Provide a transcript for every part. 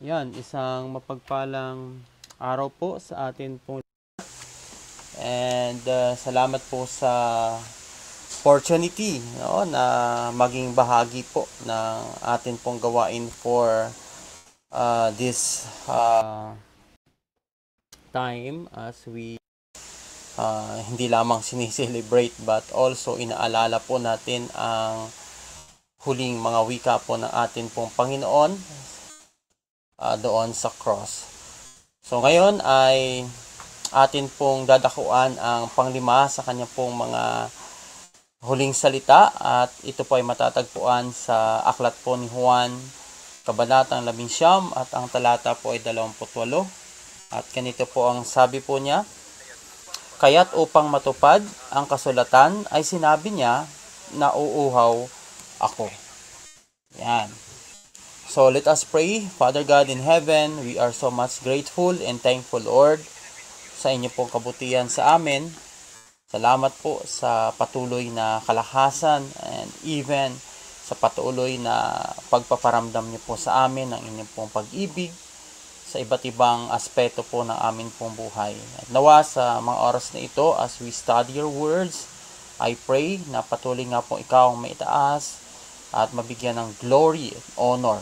Yan, isang mapagpalang araw po sa atin po. And salamat po sa opportunity, no, na maging bahagi po ng atin pong gawain for this time as we hindi lamang sinicelebrate but also inaalala po natin ang huling mga wika po ng atin pong Panginoon doon sa cross. So ngayon ay atin pong dadakuan ang panglima sa kanya pong mga huling salita at ito po ay matatagpuan sa aklat po ni Juan, kabanatang 11 at ang talata po ay 28. At ganito po ang sabi po niya, kaya't upang matupad ang kasulatan ay sinabi niya na uuhaw ako. Yan. So let us pray. Father God in heaven, we are so much grateful and thankful, Lord, sa inyo pong kabutihan sa amin. Salamat po sa patuloy na kalakasan and even sa patuloy na pagpaparamdam niyo po sa amin ng inyong pong pag-ibig sa iba't ibang aspeto po ng amin pong buhay. At nawa sa mga oras na ito as we study your words, I pray na patuloy nga po ikaw ang maitaas at mabigyan ng glory and honor,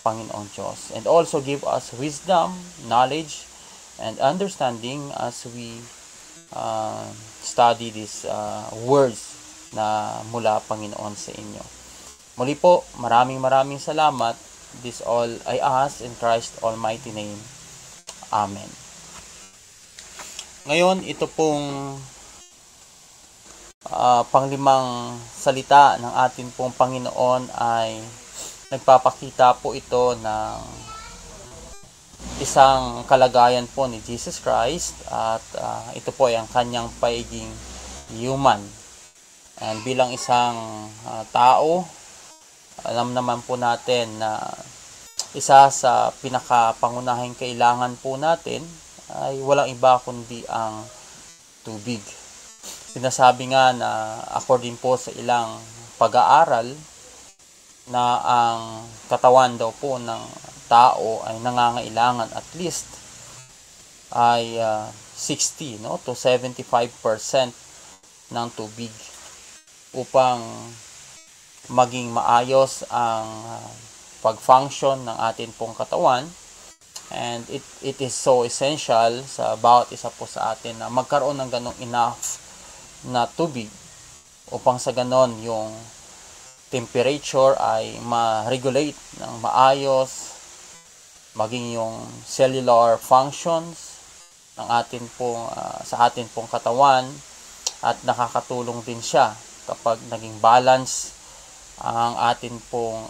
Panginoong Diyos. And also give us wisdom, knowledge, and understanding as we study these words na mula, Panginoon, sa inyo. Muli po, maraming salamat. This all I ask in Christ's almighty name. Amen. Ngayon, ito pong panglimang salita ng atin pong Panginoon ay nagpapakita po ito ng isang kalagayan po ni Jesus Christ at ito po ay ang kanyang pagiging human. And bilang isang tao, alam naman po natin na isa sa pinakapangunahing kailangan po natin ay walang iba kundi ang tubig. Sinasabi nga na according po sa ilang pag-aaral na ang katawan daw po ng tao ay nangangailangan at least ay 60 to 75% ng tubig upang maging maayos ang pag-function ng atin pong katawan. And it is so essential sa bawat isa po sa atin na magkaroon ng ganong enough na tubig upang sa ganon yung temperature ay ma-regulate ng maayos, maging yung cellular functions ng atin pong sa atin pong katawan, at nakakatulong din siya kapag naging balance ang atin pong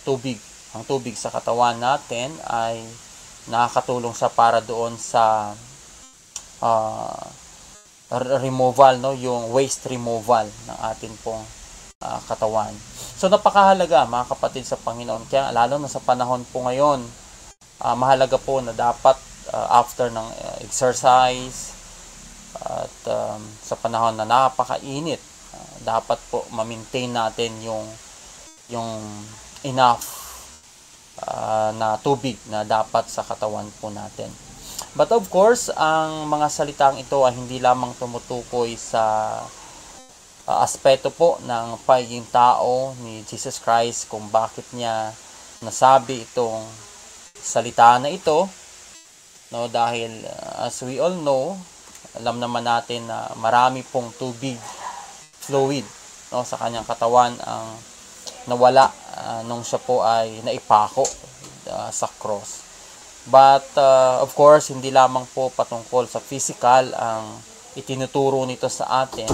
tubig. Ang tubig sa katawan natin ay nakakatulong sa para doon sa removal, yung waste removal ng atin pong katawan. So napakahalaga, mga kapatid sa Panginoon, kaya lalo na sa panahon po ngayon, mahalaga po na dapat after ng exercise at sa panahon na napakainit, dapat po ma-maintain natin yung enough na tubig na dapat sa katawan po natin. But of course, ang mga salitang ito ay hindi lamang tumutukoy sa aspeto po ng pagiging tao ni Jesus Christ, kung bakit niya nasabi itong salita na ito, dahil as we all know, alam naman natin na marami pong tubig fluid sa kanyang katawan ang nawala nung siya po ay naipako sa cross. But of course, hindi lamang po patungkol sa physical ang itinuturo nito sa atin,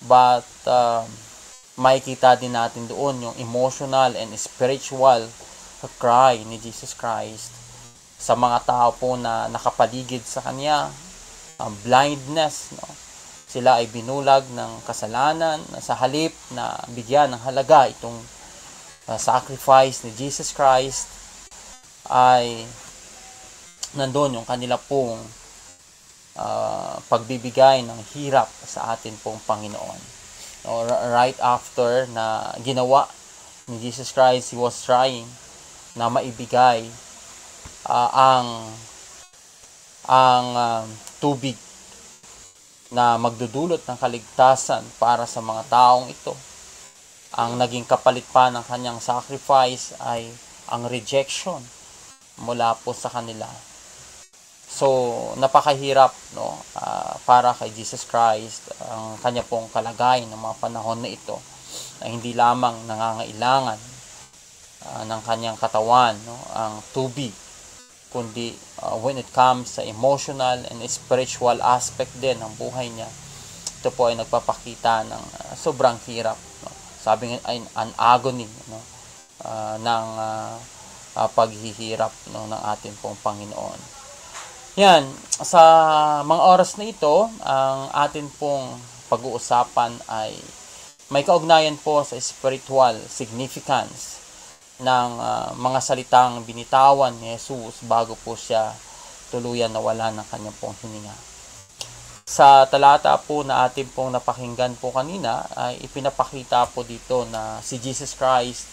but makikita din natin doon yung emotional and spiritual cry ni Jesus Christ sa mga tao po na nakapaligid sa kanya. Blindness, sila ay binulag ng kasalanan, sa halip na bigyan ng halaga itong sacrifice ni Jesus Christ, ay nandun yung kanila pong pagbibigay ng hirap sa atin pong Panginoon. Right after na ginawa ni Jesus Christ, He was trying na maibigay ang tubig na magdudulot ng kaligtasan para sa mga taong ito. Ang naging kapalit pa ng kanyang sacrifice ay ang rejection mula po sa kanila. So, napakahirap, no, para kay Jesus Christ ang kanya pong kalagayan ng mga panahon na ito, na hindi lamang nangangailangan ng kanyang katawan, no, ang tubig, kundi when it comes sa emotional and spiritual aspect din ng buhay niya, ito po ay nagpapakita ng sobrang hirap, no? Sabi nga ay an agony, no, ng paghihirap, no, ng ating pong Panginoon. Yan, sa mga oras na ito, ang atin pong pag-uusapan ay may kaugnayan po sa spiritual significance ng mga salitang binitawan ni Jesus bago po siya tuluyan nawala ng kanyang pong hininga. Sa talata po na atin pong napakinggan po kanina, ay ipinapakita po dito na si Jesus Christ,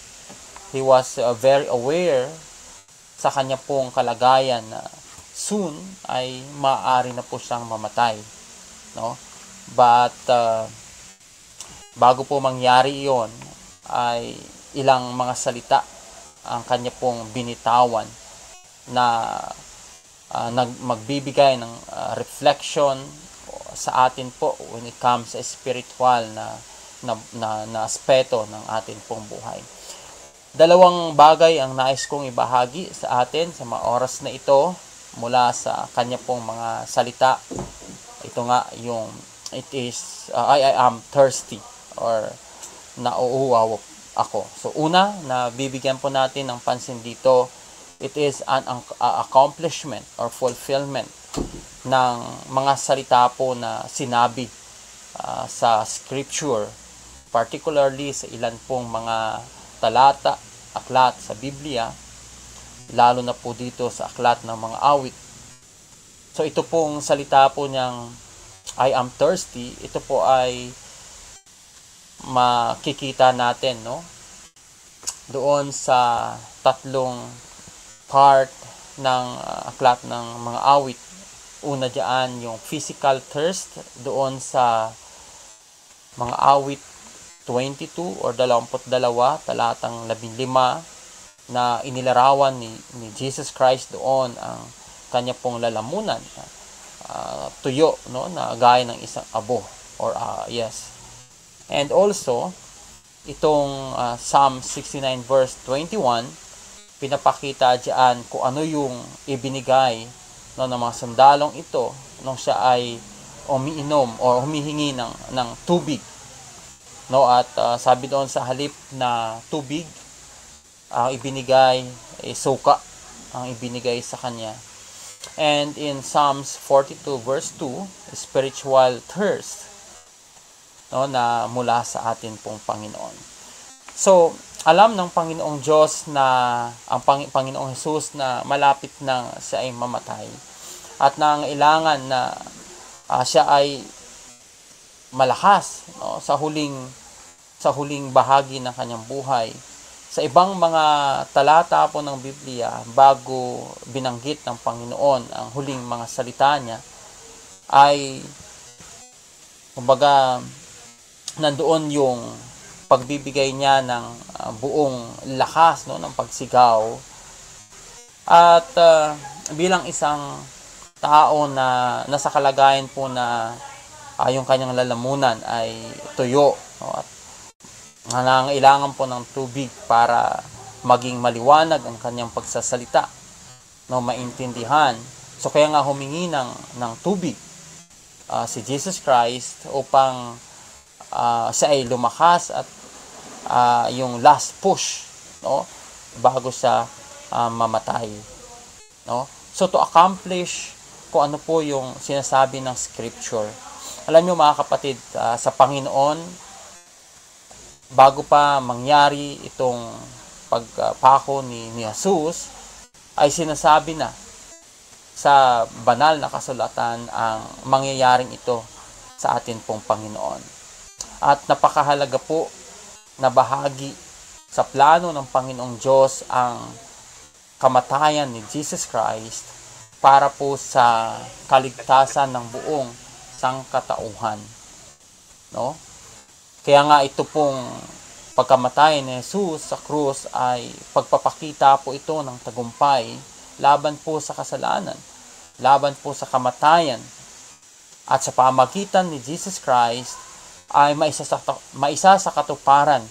He was very aware sa kanya pong kalagayan na soon ay maaari na po siyang mamatay, no? But bago po mangyari iyon, ay ilang mga salita ang kanya pong binitawan na magbibigay ng reflection sa atin po when it comes sa spiritual na aspeto ng atin pong buhay. Dalawang bagay ang nais kong ibahagi sa atin sa mga oras na ito mula sa kanya pong mga salita. Ito nga yung I am thirsty, or nauuhaw ako. So una, na bibigyan po natin ng pansin dito, it is an accomplishment or fulfillment ng mga salita po na sinabi sa scripture, particularly sa ilan pong mga talata, aklat sa Biblia, lalo na po dito sa aklat ng mga awit. So ito pong salita po niyang I am thirsty, ito po ay makikita natin, no, doon sa tatlong part ng aklat ng mga awit. Una diyan yung physical thirst doon sa mga awit 22 or 22, talatang 15, na inilarawan ni Jesus Christ doon ang kanya pong lalamunan, tuyo, no, na gaya ng isang abo, or yes. And also itong Psalm 69 verse 21, pinapakita diyan kung ano yung ibinigay, no, ng mga sundalong ito nung siya ay umiinom o humihingi ng tubig, no, at sabi doon sa halip na tubig, ang ibinigay ay suka ang ibinigay sa kanya. And in Psalms 42 verse 2, spiritual thirst, no, na mula sa atin pong Panginoon. So, alam ng Panginoong Diyos na ang Panginoong Jesus na malapit nang siya ay mamatay, at nangailangan na siya ay malakas, no, sa huling bahagi ng kanyang buhay. Sa ibang mga talata po ng Biblia, bago binanggit ng Panginoon ang huling mga salita niya, ay kumbaga nandoon yung pagbibigay niya ng buong lakas, no, ng pagsigaw. At bilang isang tao na nasa kalagayan po na yung kanyang lalamunan ay tuyo, no, at nangangailangan po ng tubig para maging maliwanag ang kanyang pagsasalita, no, maintindihan. So kaya nga humingi ng tubig si Jesus Christ upang siya ay lumakas at yung last push, no, bago siya mamatay, no. So to accomplish kung ano po yung sinasabi ng scripture. Alam niyo mga kapatid, sa Panginoon, bago pa mangyari itong pagpako ni Jesus, ay sinasabi na sa banal na kasulatan ang mangyayaring ito sa atin pong Panginoon. At napakahalaga po na bahagi sa plano ng Panginoong Diyos ang kamatayan ni Jesus Christ para po sa kaligtasan ng buong sangkatauhan. No? Kaya nga ito pong pagkamatay ni Jesus sa krus ay pagpapakita po ito ng tagumpay laban po sa kasalanan, laban po sa kamatayan. At sa pamagitan ni Jesus Christ ay maisa sa katuparan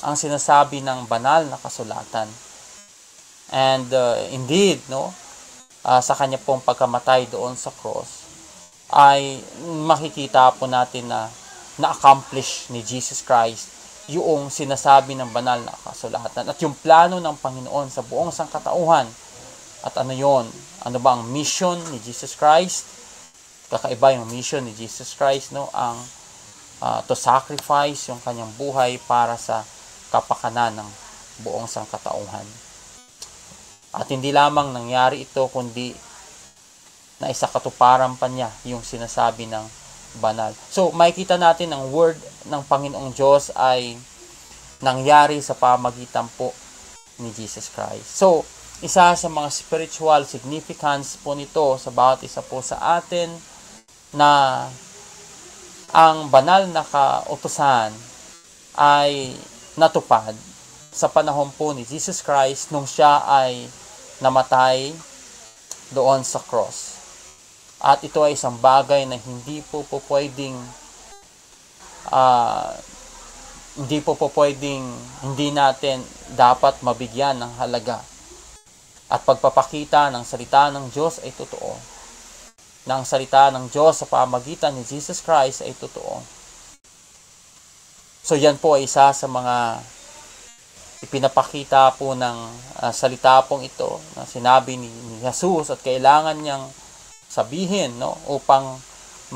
ang sinasabi ng banal na kasulatan. And indeed, no, sa kanya pong pagkamatay doon sa cross, ay makikita po natin na na-accomplish ni Jesus Christ yung sinasabi ng banal na kasulatan at yung plano ng Panginoon sa buong sangkatauhan. At ano yon? Ano ba ang mission ni Jesus Christ? Kakaiba yung mission ni Jesus Christ, no? Ang to sacrifice yung kanyang buhay para sa kapakanan ng buong sangkatauhan. At hindi lamang nangyari ito, kundi na isa katuparan pa niya yung sinasabi ng banal. So, makikita natin ang word ng Panginoong Diyos ay nangyari sa pamagitan po ni Jesus Christ. So, isa sa mga spiritual significance po nito sa bawat isa po sa atin na ang banal na kautusan ay natupad sa panahon po ni Jesus Christ nung siya ay namatay doon sa cross. At ito ay isang bagay na hindi hindi natin dapat mabigyan ng halaga. At pagpapakita ng salita ng Diyos ay totoo. Na ang salita ng Diyos sa pamagitan ni Jesus Christ ay totoo. So yan po ay isa sa mga ipinapakita po ng salita pong ito na sinabi ni Jesus at kailangan niyang sabihin, no, upang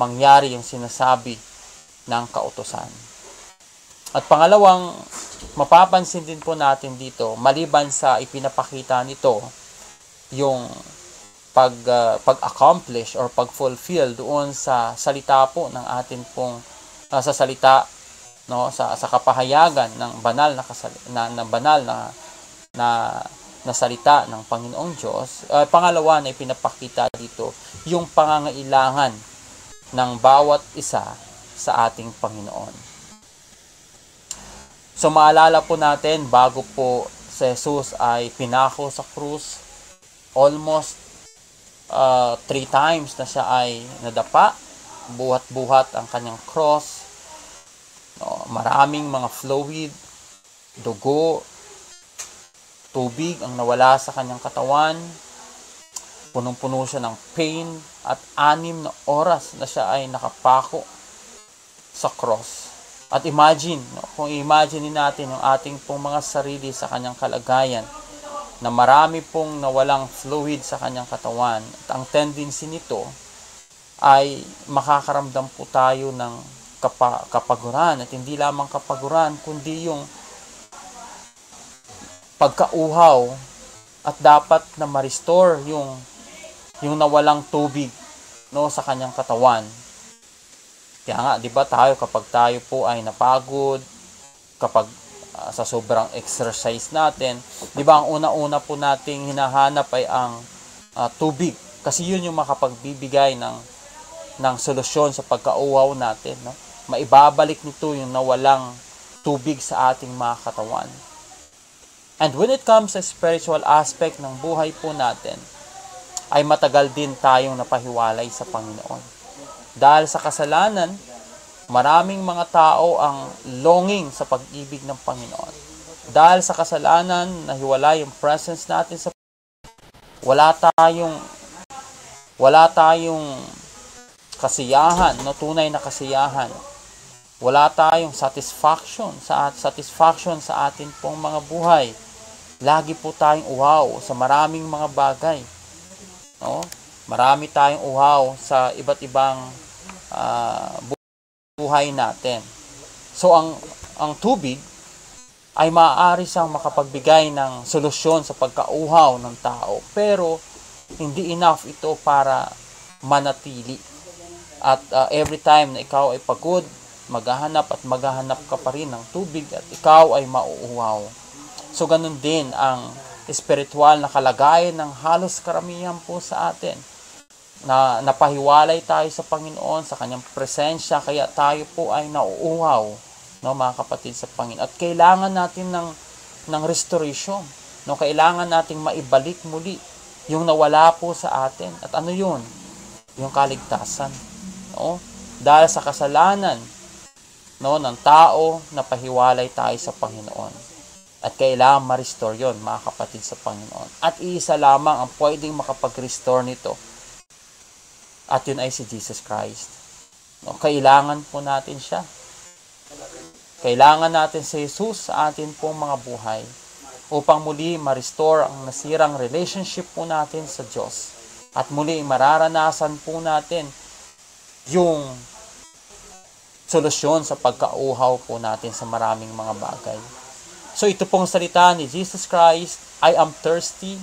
mangyari yung sinasabi ng kautusan. At pangalawang mapapansin din po natin dito, maliban sa ipinapakita nito yung pag-accomplish or pag-fulfill doon sa salita po ng atin pong sa salita, no, sa kapahayagan ng banal na salita ng Panginoong Diyos. Pangalawa na ipinapakita dito yung pangangailangan ng bawat isa sa ating Panginoon. So maalala po natin, bago po si Jesus ay pinako sa krus, almost 3 times na siya ay nadapa, buhat-buhat ang kanyang cross. No, maraming mga fluid, dugo, tubig ang nawala sa kanyang katawan. Punong-puno siya ng pain at 6 na oras na siya ay nakapako sa cross. At imagine, no, kung imagine natin yung ating pong mga sarili sa kanyang kalagayan, na marami pong nawalang fluid sa kanyang katawan. At ang tendency nito ay makakaramdam po tayo ng kapaguran. At hindi lamang kapaguran, kundi yung pagkauhaw at dapat na ma-restore yung nawalang tubig, no, sa kanyang katawan. Kaya nga, di ba tayo kapag tayo po ay napagod, kapag sa sobrang exercise natin, di ba ang una-una po nating hinahanap ay ang tubig. Kasi yun yung makapagbibigay ng solusyon sa pagkauhaw natin. No? Maibabalik nito yung nawalang tubig sa ating mga katawan. And when it comes sa spiritual aspect ng buhay po natin, ay matagal din tayong napahiwalay sa Panginoon. Dahil sa kasalanan, maraming mga tao ang longing sa pag-ibig ng Panginoon. Dahil sa kasalanan, nahiwalay yung presence natin sa Panginoon. Wala tayong kasiyahan, no, tunay na kasiyahan. Wala tayong satisfaction sa atin pong mga buhay. Lagi po tayong uhaw sa maraming mga bagay. No? Marami tayong uhaw sa iba't ibang buhay natin. So ang tubig ay maaari siyang makapagbigay ng solusyon sa pagkauhaw ng tao, pero hindi enough ito para manatili. At every time na ikaw ay pagod, maghahanap ka pa rin ng tubig at ikaw ay mauuhaw. So ganun din ang espiritual na kalagayan ng halos karamihan po sa atin. Na napahiwalay tayo sa Panginoon, sa kanyang presensya, kaya tayo po ay nauuhaw, no, mga kapatid sa Panginoon. At kailangan natin ng restoration, no, kailangan nating maibalik muli yung nawala po sa atin. At ano yun? Yung kaligtasan, no? Dahil sa kasalanan, no, ng tao, napahiwalay tayo sa Panginoon. At kailangan ma-restore yun, mga kapatid sa Panginoon. At iisa lamang ang pwedeng makapag-restore nito. At yun ay si Jesus Christ. No, kailangan po natin siya. Kailangan natin si Jesus sa atin pong mga buhay upang muli ma-restore ang nasirang relationship po natin sa Diyos. At muli mararanasan po natin yung solusyon sa pagkauhaw po natin sa maraming mga bagay. So ito pong salita ni Jesus Christ, I am thirsty,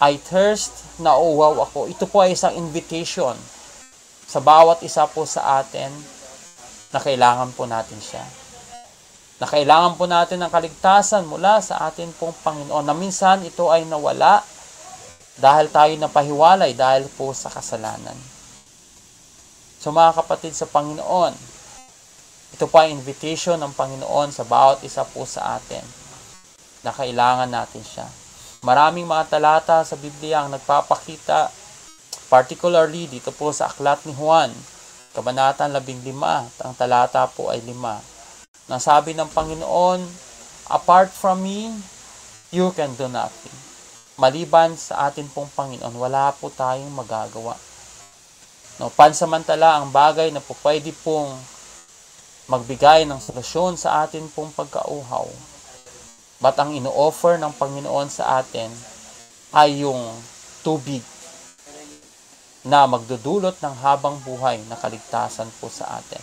I thirst, nauuhaw ako. Ito po ay isang invitation sa bawat isa po sa atin na kailangan po natin siya. Na kailangan po natin ng kaligtasan mula sa atin pong Panginoon. Na minsan ito ay nawala dahil tayo napahiwalay dahil po sa kasalanan. So mga kapatid sa Panginoon, ito po ay invitation ng Panginoon sa bawat isa po sa atin na kailangan natin siya. Maraming mga talata sa Biblia ang nagpapakita, particularly dito po sa Aklat ni Juan, Kabanata 15, ang talata po ay 5. Na sabi ng Panginoon, apart from me, you can do nothing. Maliban sa atin pong Panginoon, wala po tayong magagawa. No, pansamantala ang bagay na po pwede pong magbigay ng solusyon sa atin pong pagkauhaw. But ang ino-offer ng Panginoon sa atin ay yung tubig na magdudulot ng habang buhay na kaligtasan po sa atin.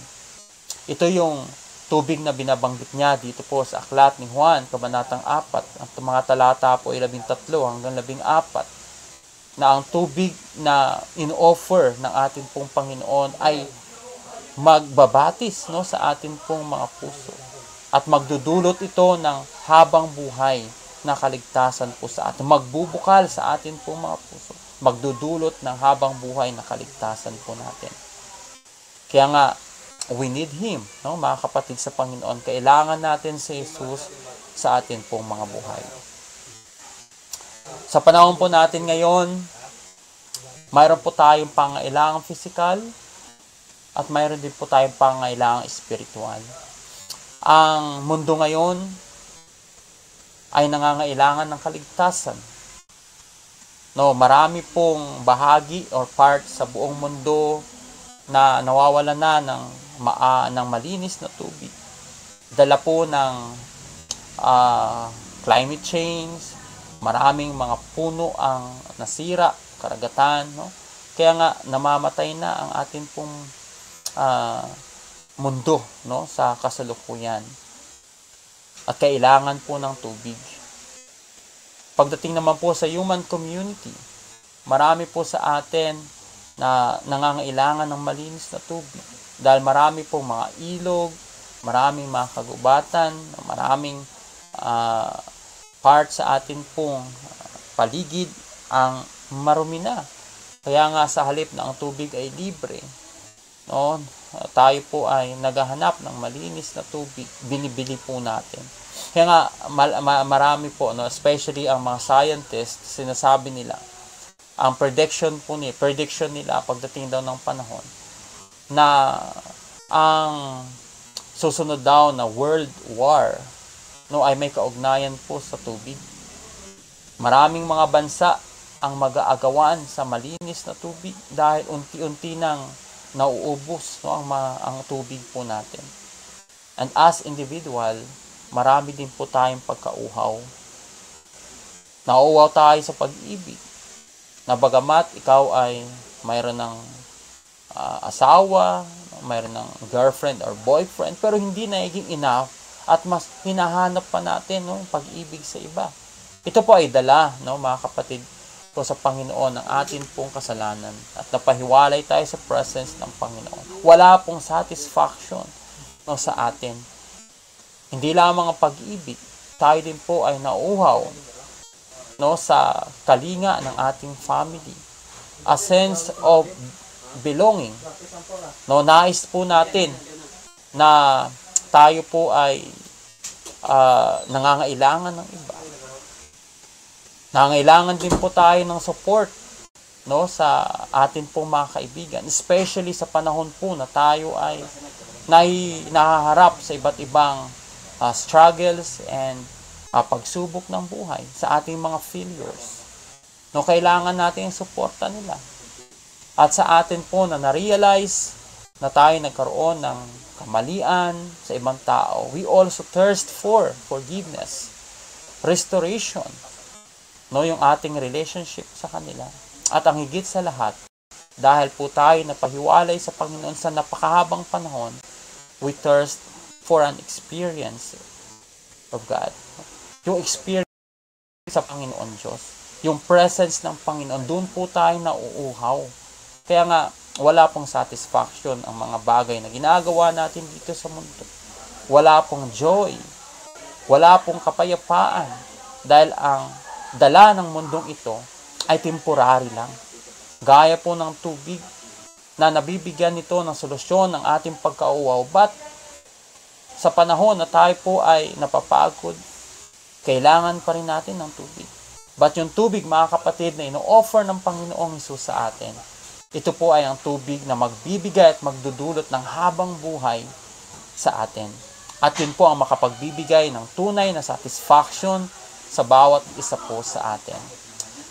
Ito yung tubig na binabanggit niya dito po sa Aklat ni Juan, Kabanatang 4. Ang mga talata po ay 13 hanggang 14. Na ang tubig na ino-offer ng atin pong Panginoon ay magbabatis, no, sa atin pong mga puso. At magdudulot ito ng habang buhay na kaligtasan po sa atin. Magbubukal sa atin pong mga puso. Magdudulot ng habang buhay na kaligtasan po natin. Kaya nga, we need Him, no, mga kapatid sa Panginoon. Kailangan natin si Jesus sa atin pong mga buhay. Sa panahon po natin ngayon, mayroon po tayong pangailangang physical at mayroon din po tayong pangailangang spiritual. Ang mundo ngayon ay nangangailangan ng kaligtasan. No, marami pong bahagi or part sa buong mundo na nawawalan na ng malinis na tubig. Dala po ng climate change, maraming mga puno ang nasira, karagatan, no? Kaya nga namamatay na ang atin pong mundo, no, sa kasalukuyan. At kailangan po ng tubig. Pagdating naman po sa human community, marami po sa atin na nangangailangan ng malinis na tubig. Dahil marami po mga ilog, maraming mga kagubatan, maraming part sa atin pong paligid ang marumi na. Kaya nga sa halip na ang tubig ay libre, no, tayo po ay naghahanap ng malinis na tubig, binibili po natin. Kaya nga marami po, no, especially ang mga scientists, sinasabi nila, ang prediction nila pagdating daw ng panahon na ang susunod daw na world war, no, ay may kaugnayan po sa tubig. Maraming mga bansa ang mag-aagawan sa malinis na tubig dahil unti-unti nang nauubos, no, ang tubig po natin. And as individual, marami din po tayong pagkauhaw. Nauuhaw tayo sa pag-ibig. Na bagamat ikaw ay mayroon ng asawa, mayroon ng girlfriend or boyfriend, pero hindi naging enough at mas hinahanap pa natin, no, pag-ibig sa iba. Ito po ay dala, no, mga kapatid, po sa Panginoon ng atin pong kasalanan at napahiwalay tayo sa presence ng Panginoon. Wala pong satisfaction, no, sa atin. Hindi lamang ang pag-ibig, tayo din po ay nauuhaw no, sa kalinga ng ating family. A sense of belonging. No, nais po natin na tayo po ay nangangailangan ng iba. Nangangailangan din po tayo ng support, no, sa atin pong mga kaibigan, especially sa panahon po na tayo ay nahaharap sa iba't ibang struggles and pagsubok ng buhay, sa ating mga failures. No, kailangan natin yung suporta nila. At sa atin po na na-realize na tayo nagkaroon ng kamalian sa ibang tao, we also thirst for forgiveness, restoration, no, yung ating relationship sa kanila. At ang higit sa lahat, dahil po tayo napahiwalay sa Panginoon sa napakahabang panahon, we thirst for an experience of God. Yung experience sa Panginoon Diyos, yung presence ng Panginoon, doon po tayo nauuhaw. Kaya nga, wala pong satisfaction ang mga bagay na ginagawa natin dito sa mundo. Wala pong joy. Wala pong kapayapaan. Dahil ang dala ng mundong ito ay temporary lang. Gaya po ng tubig na nabibigyan nito ng solusyon ng ating pagkauuhaw. But sa panahon na tayo po ay napapagod, kailangan pa rin natin ng tubig. But yung tubig, mga kapatid, na ino-offer ng Panginoong Hesus sa atin, ito po ay ang tubig na magbibigay at magdudulot ng habang buhay sa atin. At yun po ang makapagbibigay ng tunay na satisfaction sa bawat isa po sa atin.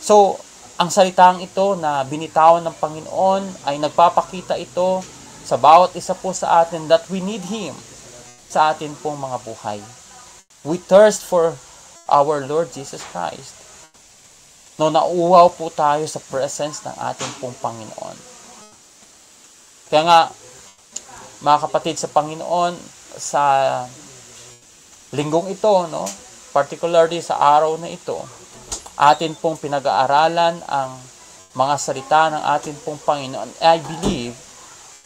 So, ang salitang ito na binitawan ng Panginoon ay nagpapakita ito sa bawat isa po sa atin that we need Him sa atin pong mga buhay. We thirst for our Lord Jesus Christ. No, nauuhaw po tayo sa presence ng ating pong Panginoon. Kaya nga, mga kapatid sa Panginoon, sa linggong ito, no, particularly sa araw na ito, atin pong pinag-aaralan ang mga salita ng ating pong Panginoon. I believe,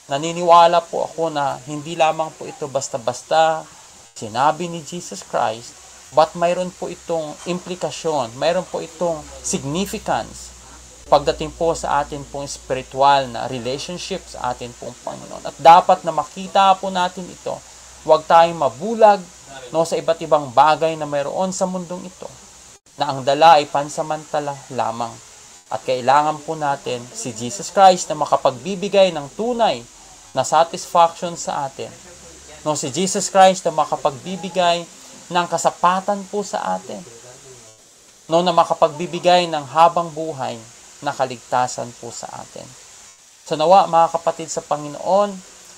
naniniwala po ako na hindi lamang po ito basta-basta sinabi ni Jesus Christ, but mayroon po itong implikasyon, mayroon po itong significance pagdating po sa atin pong spiritual na relationship sa atin pong Panginoon. At dapat na makita po natin ito, huwag tayong mabulag, no, sa iba't ibang bagay na mayroon sa mundong ito, na ang dala ay pansamantala lamang. At kailangan po natin si Jesus Christ na makapagbibigay ng tunay na satisfaction sa atin. No, si Jesus Christ na makapagbibigay ng kasapatan po sa atin. No, na makapagbibigay ng habang buhay na kaligtasan po sa atin. So nawa, mga kapatid sa Panginoon,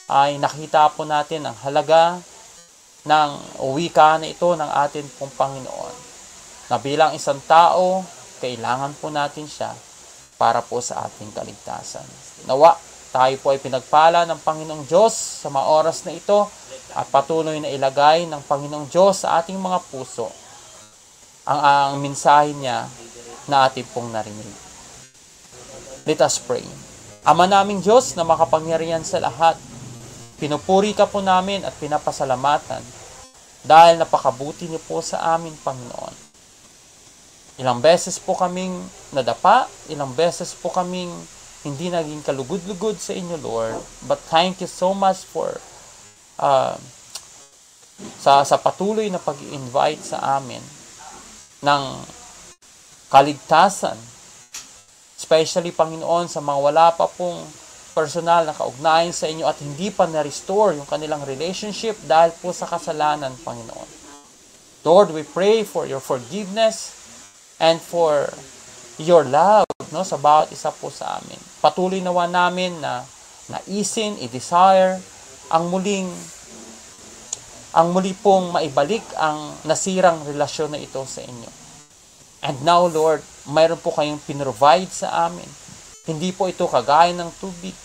ay nakita po natin ang halaga ng wika na ito ng atin pong Panginoon. Na bilang isang tao, kailangan po natin siya para po sa ating kaligtasan. Nawa, tayo po ay pinagpala ng Panginoong Diyos sa mga oras na ito at patuloy na ilagay ng Panginoong Diyos sa ating mga puso ang mensahe niya na ating pong narinig. Let us pray. Ama naming Diyos na makapangyarihan sa lahat, pinupuri ka po namin at pinapasalamatan dahil napakabuti niyo po sa amin, Panginoon. Ilang beses po kaming nadapa, ilang beses po kaming hindi naging kalugod-lugod sa inyo, Lord. But thank you so much for sa patuloy na pag-invite sa amin ng kaligtasan. Especially, Panginoon, sa mga wala pa pong personal na kaugnayan sa inyo at hindi pa na-restore yung kanilang relationship dahil po sa kasalanan, Panginoon. Lord, we pray for your forgiveness and for your love, no, sa bawat isa po sa amin. Patuloy nawa namin na naisin, i-desire ang muli pong maibalik ang nasirang relasyon na ito sa inyo. And now, Lord, mayroon po kayong pinrovide sa amin. Hindi po ito kagaya ng tubig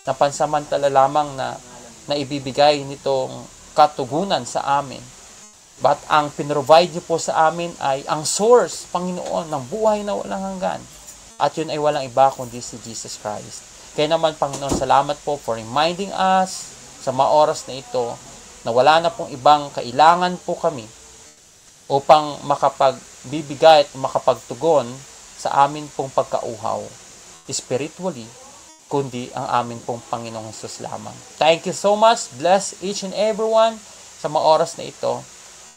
na pansamantala lamang na ibibigay nitong katugunan sa amin. But ang pinrovide niyo po sa amin ay ang source, Panginoon, ng buhay na walang hanggan. At yun ay walang iba kundi si Jesus Christ. Kaya naman, Panginoon, salamat po for reminding us sa mga oras na ito na wala na pong ibang kailangan po kami upang bibigay at makapagtugon sa amin pong pagkauhaw spiritually, kundi ang amin pong Panginoong Hesus lamang. Thank you so much. Bless each and everyone sa mga oras na ito.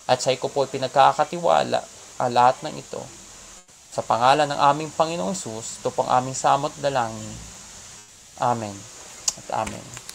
At sa ko po pinagkakatiwala ang lahat ng ito. Sa pangalan ng aming Panginoong Hesus, ito pong aming samot dalangin. Amen at amen.